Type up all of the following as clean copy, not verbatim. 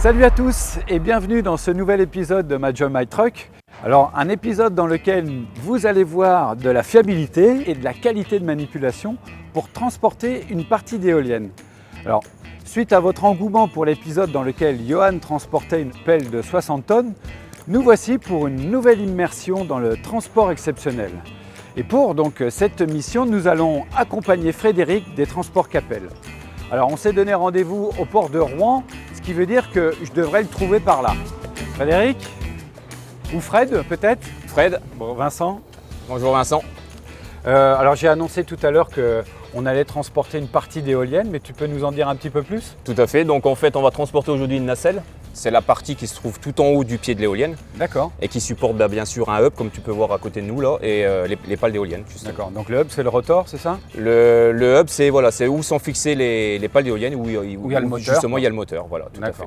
Salut à tous et bienvenue dans ce nouvel épisode de My Job, My Truck. Alors un épisode dans lequel vous allez voir de la fiabilité et de la qualité de manipulation pour transporter une partie d'éolienne. Alors suite à votre engouement pour l'épisode dans lequel Johan transportait une pelle de 60 tonnes, nous voici pour une nouvelle immersion dans le transport exceptionnel. Et pour donc cette mission, nous allons accompagner Frédéric des Transports Capel. Alors on s'est donné rendez-vous au port de Rouen, ce qui veut dire que je devrais le trouver par là. Frédéric? Ou Fred peut-être? Fred. Bon, Vincent? Bonjour Vincent. Alors j'ai annoncé tout à l'heure qu'on allait transporter une partie d'éolienne, mais tu peux nous en dire un petit peu plus? Tout à fait, donc en fait on va transporter aujourd'hui une nacelle. C'est la partie qui se trouve tout en haut du pied de l'éolienne. D'accord. Et qui supporte bien sûr un hub comme tu peux voir à côté de nous là et les pales d'éolienne. D'accord, donc le hub c'est le rotor, c'est ça? Le hub c'est où sont fixées les pales d'éolienne, où il y a le moteur. Justement il y a le moteur, voilà, tout à fait.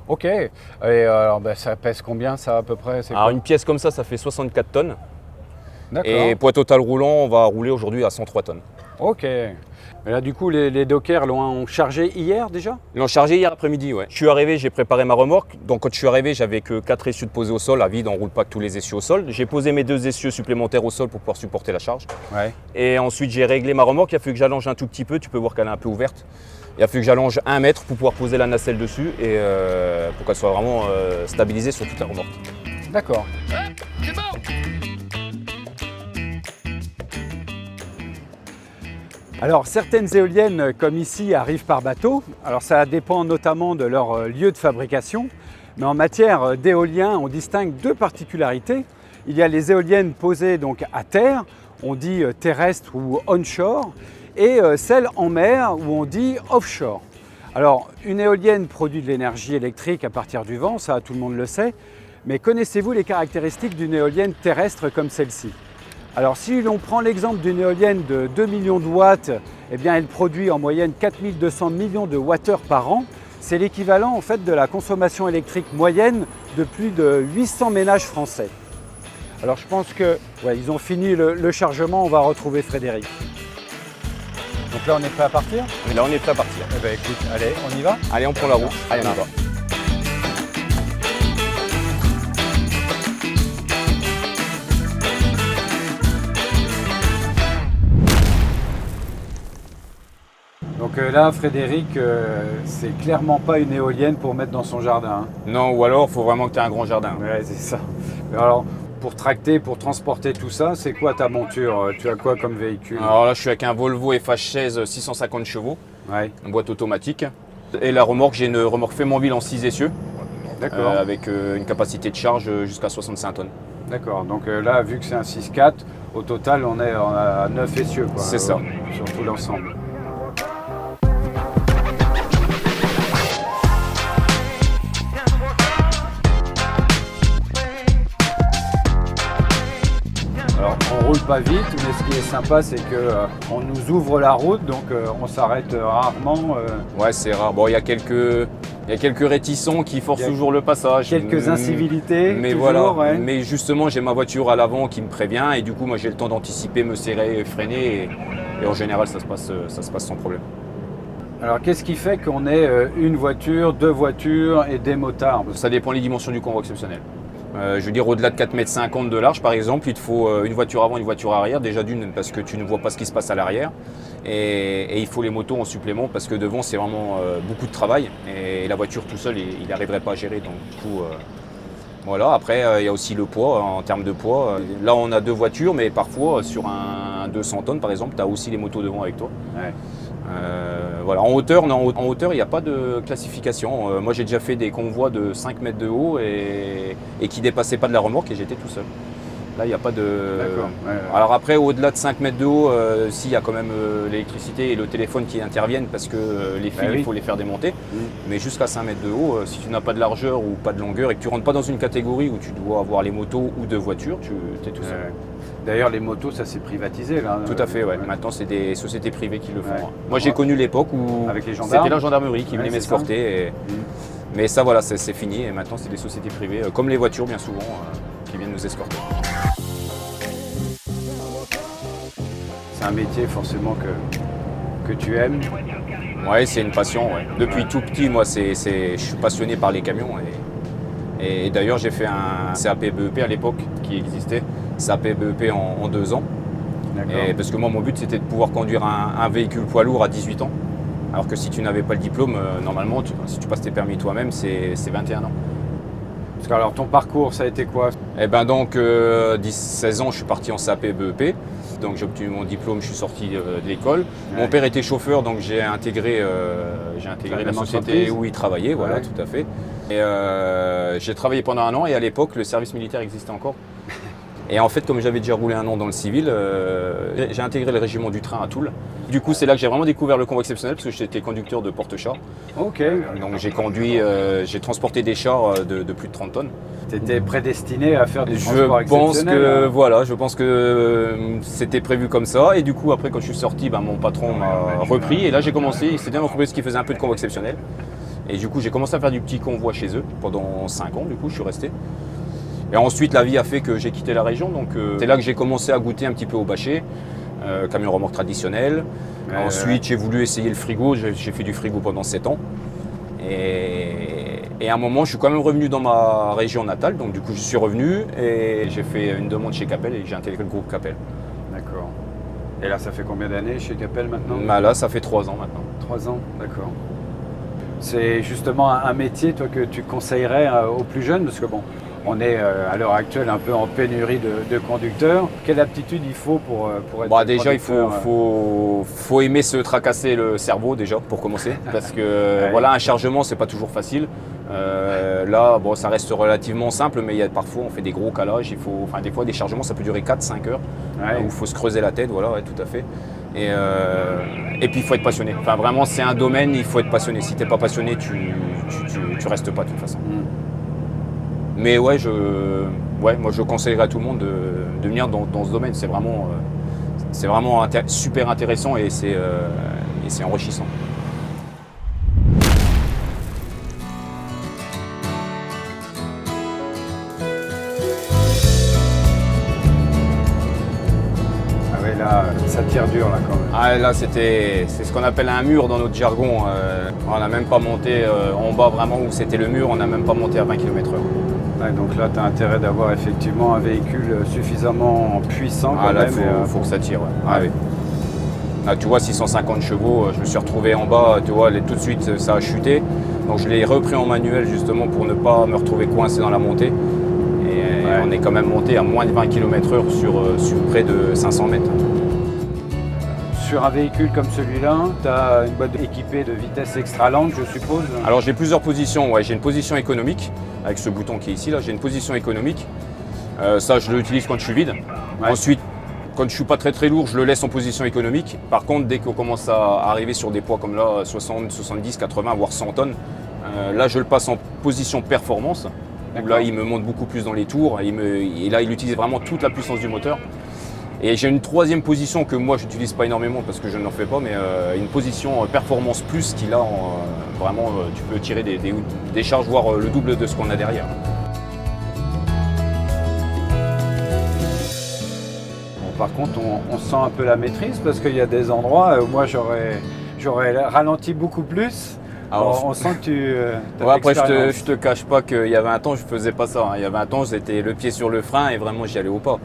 Ok, et alors ça pèse combien ça à peu près? Alors une pièce comme ça fait 64 tonnes. D'accord. Et poids total roulant, on va rouler aujourd'hui à 103 tonnes. Ok. Mais là du coup les dockers l'ont chargé hier déjà? Ils l'ont chargé hier après-midi, ouais. Je suis arrivé, j'ai préparé ma remorque. Donc quand je suis arrivé, j'avais que 4 essieux de posés au sol. À vide, on ne roule pas que tous les essieux au sol. J'ai posé mes 2 essieux supplémentaires au sol pour pouvoir supporter la charge. Ouais. Et ensuite j'ai réglé ma remorque, il a fallu que j'allonge un tout petit peu, tu peux voir qu'elle est un peu ouverte. Il a fallu que j'allonge 1 mètre pour pouvoir poser la nacelle dessus et pour qu'elle soit vraiment stabilisée sur toute la remorque. D'accord. C'est bon. Alors certaines éoliennes comme ici arrivent par bateau, alors ça dépend notamment de leur lieu de fabrication, mais en matière d'éolien on distingue 2 particularités. Il y a les éoliennes posées donc à terre, on dit terrestre ou onshore, et celles en mer où on dit offshore. Alors une éolienne produit de l'énergie électrique à partir du vent, ça tout le monde le sait, mais connaissez-vous les caractéristiques d'une éolienne terrestre comme celle-ci? Alors si l'on prend l'exemple d'une éolienne de 2 millions de watts, eh bien elle produit en moyenne 4200 millions de wattheures par an. C'est l'équivalent en fait de la consommation électrique moyenne de plus de 800 ménages français. Alors je pense que ils ont fini le chargement, on va retrouver Frédéric. Donc là on est prêt à partir? Et là on est prêt à partir. Eh bien écoute, allez, on y va? Allez, on prend la route. Allez, on y va. Donc là, Frédéric, c'est clairement pas une éolienne pour mettre dans son jardin. Non, ou alors il faut vraiment que tu aies un grand jardin. Ouais, c'est ça. Alors, pour tracter, pour transporter tout ça, c'est quoi ta monture? Tu as quoi comme véhicule? Alors là, je suis avec un Volvo FH16 650 chevaux, Ouais. une boîte automatique. Et la remorque, j'ai une remorque Fehmarnville en 6 essieux, D'accord. avec une capacité de charge jusqu'à 65 tonnes. D'accord. Donc là, vu que c'est un 6.4, au total, on est à 9 essieux, quoi. C'est ça. Sur tout l'ensemble. Alors, on roule pas vite, mais ce qui est sympa, c'est qu'on nous ouvre la route, donc on s'arrête rarement. Ouais, c'est rare. Bon, il y a quelques réticents qui forcent Il y a toujours le passage. Quelques incivilités, Mais toujours, voilà. ouais. Mais justement, j'ai ma voiture à l'avant qui me prévient et du coup, moi, j'ai le temps d'anticiper, me serrer, freiner et en général, ça se passe sans problème. Alors, qu'est-ce qui fait qu'on ait une voiture, 2 voitures et des motards? Ça dépend des dimensions du convoi exceptionnel. Je veux dire, au-delà de 4,50 m de large, par exemple, il te faut une voiture avant, une voiture arrière. Déjà d'une, parce que tu ne vois pas ce qui se passe à l'arrière. Et il faut les motos en supplément, parce que devant, c'est vraiment beaucoup de travail. Et la voiture tout seul, il n'arriverait pas à gérer. Donc, du coup, voilà. Après, il y a aussi le poids, en termes de poids. Là, on a 2 voitures, mais parfois, sur un 200 tonnes, par exemple, tu as aussi les motos devant avec toi. Ouais. Voilà. En hauteur, non, en hauteur, il n'y a pas de classification. Moi, j'ai déjà fait des convois de 5 mètres de haut et qui ne dépassaient pas de la remorque et j'étais tout seul. Là, il n'y a pas de... D'accord. Ouais. Alors après, au-delà de 5 mètres de haut, si, il y a quand même l'électricité et le téléphone qui interviennent parce que les fils, oui. il faut les faire démonter. Mmh. Mais jusqu'à 5 mètres de haut, si tu n'as pas de largeur ou pas de longueur et que tu ne rentres pas dans une catégorie où tu dois avoir les motos ou 2 voitures, tu es tout seul. Ouais. D'ailleurs, les motos, ça s'est privatisé là. Tout à fait, ouais. Maintenant, c'est des sociétés privées qui le font. Ouais. Moi, j'ai connu l'époque où Avec les gendarmes. c'était la gendarmerie qui Ouais, venait c'est ça. m'escorter. Et... Mais ça, voilà, c'est fini. Et maintenant, c'est des sociétés privées, comme les voitures, bien souvent, qui viennent nous escorter. C'est un métier forcément que tu aimes. Ouais, c'est une passion. Ouais. Depuis tout petit, moi, je suis passionné par les camions. Et d'ailleurs, j'ai fait un CAP BEP à l'époque qui existait, CAP BEP en 2 ans. Parce que moi, mon but, c'était de pouvoir conduire un véhicule poids lourd à 18 ans. Alors que si tu n'avais pas le diplôme, normalement, si tu passes tes permis toi-même, c'est 21 ans. Parce que alors ton parcours, ça a été quoi? Eh ben donc, 16 ans, je suis parti en CAP BEP. Donc j'ai obtenu mon diplôme, je suis sorti de l'école. Mon père était chauffeur, donc j'ai intégré la société où il travaillait, voilà, tout à fait. Et j'ai travaillé pendant 1 an et à l'époque, le service militaire existait encore. Et en fait, comme j'avais déjà roulé 1 an dans le civil, j'ai intégré le régiment du train à Toul. Du coup, c'est là que j'ai vraiment découvre le convoi exceptionnel parce que j'étais conducteur de porte-chars. Ok. Donc j'ai transporté des chars de plus de 30 tonnes. Tu étais prédestiné à faire du transport Je pense que c'était prévu comme ça. Et du coup, après, quand je suis sorti, mon patron m'a repris. Et là, j'ai commencé. C'était une entreprise qui faisait un peu de convoi exceptionnel. Et du coup, j'ai commencé à faire du petit convoi chez eux pendant 5 ans. Du coup, je suis resté. Et ensuite, la vie a fait que j'ai quitté la région. Donc, c'est là que j'ai commencé à goûter un petit peu au bâché, camion remorque traditionnel. Ensuite, j'ai voulu essayer le frigo. J'ai fait du frigo pendant 7 ans. Et à un moment, je suis quand même revenu dans ma région natale. Donc, du coup, je suis revenu et j'ai fait une demande chez Capel et j'ai intégré le groupe Capel. D'accord. Et là, ça fait combien d'années chez Capel maintenant? Là, ça fait 3 ans maintenant. 3 ans, d'accord. C'est justement un métier, toi, que tu conseillerais aux plus jeunes, parce que bon, on est à l'heure actuelle un peu en pénurie de conducteurs. Quelle aptitude il faut pour être déjà, il conducteur? faut aimer se tracasser le cerveau déjà pour commencer, parce que voilà, un chargement, c'est pas toujours facile. Là, bon, ça reste relativement simple, mais parfois on fait des gros calages. Des fois, des chargements, ça peut durer 4-5 heures, où il faut se creuser la tête, voilà, tout à fait. Et puis il faut être passionné. Enfin, vraiment, c'est un domaine, il faut être passionné. Si tu n'es pas passionné, tu restes pas de toute façon. Mais moi je conseillerais à tout le monde de venir dans ce domaine. C'est vraiment super intéressant et c'est enrichissant. Là, ça tire dur là quand même. Là, c'est ce qu'on appelle un mur dans notre jargon. On n'a même pas monté en bas vraiment où c'était le mur, on n'a même pas monté à 20 km/h. Donc là, tu as intérêt d'avoir effectivement un véhicule suffisamment puissant. Il faut que ça tire. Ouais. Oui. Là, tu vois, 650 chevaux, je me suis retrouvé en bas, tu vois, tout de suite ça a chuté. Donc je l'ai repris en manuel justement pour ne pas me retrouver coincé dans la montée. On est quand même monté à moins de 20 km/h sur près de 500 mètres. Sur un véhicule comme celui-là, tu as une boîte équipée de vitesse extra lente, je suppose? Alors j'ai plusieurs positions. J'ai une position économique, avec ce bouton qui est ici, là, j'ai une position économique. Ça, je l'utilise quand je suis vide. Ensuite, quand je ne suis pas très lourd, je le laisse en position économique. Par contre, dès qu'on commence à arriver sur des poids comme là, 60, 70, 80, voire 100 tonnes, là, je le passe en position performance. Où là, il me monte beaucoup plus dans les tours et là, il utilise vraiment toute la puissance du moteur. Et j'ai une troisième position que moi, je n'utilise pas énormément parce que je n'en fais pas, mais une position performance plus qui là, vraiment, tu peux tirer des charges, voire le double de ce qu'on a derrière. Bon, par contre, on sent un peu la maîtrise parce qu'il y a des endroits où moi, j'aurais ralenti beaucoup plus. Alors, on sent que tu après, je te cache pas qu'il y avait un temps, je faisais pas ça. Il y avait un temps, j'étais le pied sur le frein et vraiment, j'y allais au pas.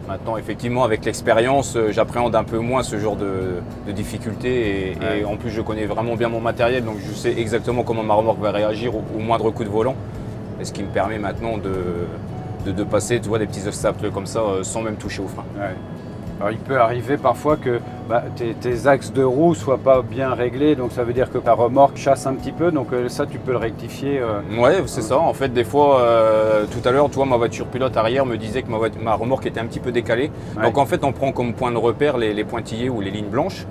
Maintenant, effectivement, avec l'expérience, j'appréhende un peu moins ce genre de difficultés. Et en plus, je connais vraiment bien mon matériel, donc je sais exactement comment ma remorque va réagir au moindre coup de volant. Et ce qui me permet maintenant de passer, tu vois, des petits obstacles comme ça sans même toucher au frein. Alors il peut arriver parfois que tes axes de roue soient pas bien réglés, donc ça veut dire que ta remorque chasse un petit peu, donc ça tu peux le rectifier. Ouais, c'est ça. En fait, des fois, tout à l'heure, tu vois, ma voiture pilote arrière me disait que ma remorque était un petit peu décalée. Donc en fait, on prend comme point de repère les pointillés ou les lignes blanches.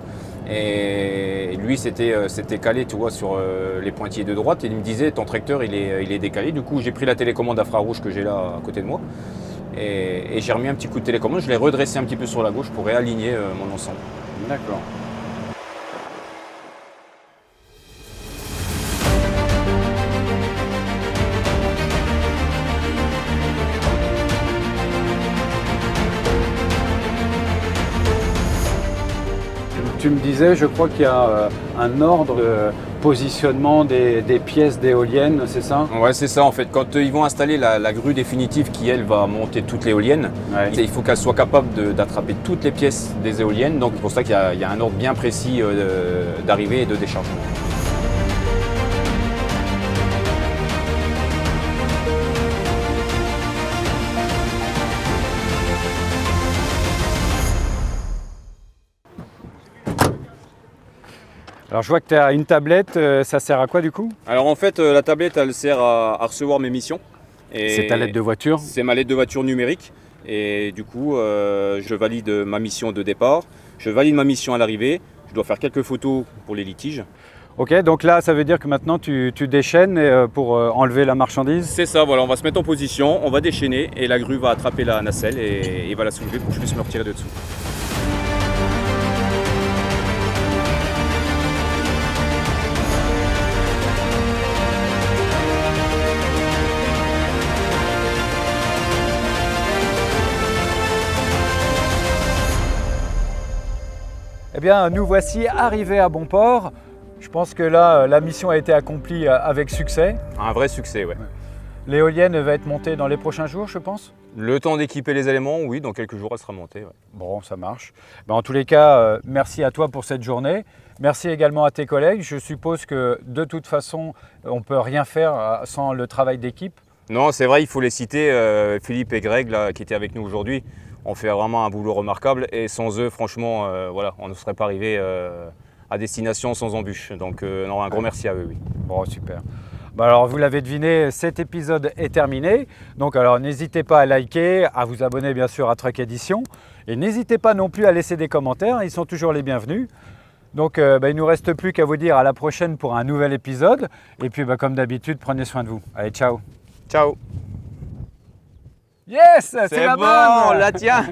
Et lui, c'était calé, tu vois, sur les pointillés de droite. Et il me disait, ton tracteur, il est décalé. Du coup, j'ai pris la télécommande infrarouge que j'ai là à côté de moi. Et j'ai remis un petit coup de télécommande, je l'ai redressé un petit peu sur la gauche pour réaligner mon ensemble. D'accord. tu me disais, je crois qu'il y a un ordre de positionnement des pièces d'éoliennes, c'est ça? Ouais, c'est ça en fait. Quand ils vont installer la grue définitive qui, elle, va monter toutes les éoliennes, il faut qu'elle soit capable d'attraper toutes les pièces des éoliennes. Donc c'est pour ça qu'il y a un ordre bien précis d'arrivée et de déchargement. Alors je vois que tu as une tablette, ça sert à quoi du coup? Alors en fait, la tablette, elle sert à recevoir mes missions. C'est ta lettre de voiture? C'est ma lettre de voiture numérique. Et du coup, je valide ma mission de départ, je valide ma mission à l'arrivée, je dois faire quelques photos pour les litiges. Ok, donc là ça veut dire que maintenant tu déchaînes pour enlever la marchandise? C'est ça, voilà, on va se mettre en position, on va déchaîner et la grue va attraper la nacelle et va la soulever pour que je puisse me retirer de dessous. Eh bien, nous voici arrivés à bon port. Je pense que là, la mission a été accomplie avec succès. Un vrai succès, ouais. L'éolienne va être montée dans les prochains jours, je pense? Le temps d'équiper les éléments, oui, dans quelques jours, elle sera montée. Ouais. Bon, ça marche. En tous les cas, merci à toi pour cette journée. Merci également à tes collègues. Je suppose que de toute façon, on ne peut rien faire sans le travail d'équipe. Non, c'est vrai, il faut les citer. Philippe et Greg, là, qui étaient avec nous aujourd'hui, ont fait vraiment un boulot remarquable. Et sans eux, franchement, voilà, on ne serait pas arrivé à destination sans embûche. Donc, non, un gros merci à eux. Oui. Bon, super. Alors, vous l'avez deviné, cet épisode est terminé. Donc, alors, n'hésitez pas à liker, à vous abonner bien sûr à Truck Edition. Et n'hésitez pas non plus à laisser des commentaires, ils sont toujours les bienvenus. Donc, il ne nous reste plus qu'à vous dire à la prochaine pour un nouvel épisode. Et puis, comme d'habitude, prenez soin de vous. Allez, ciao. Ciao. Yes, c'est la bon, bonne. on la tient.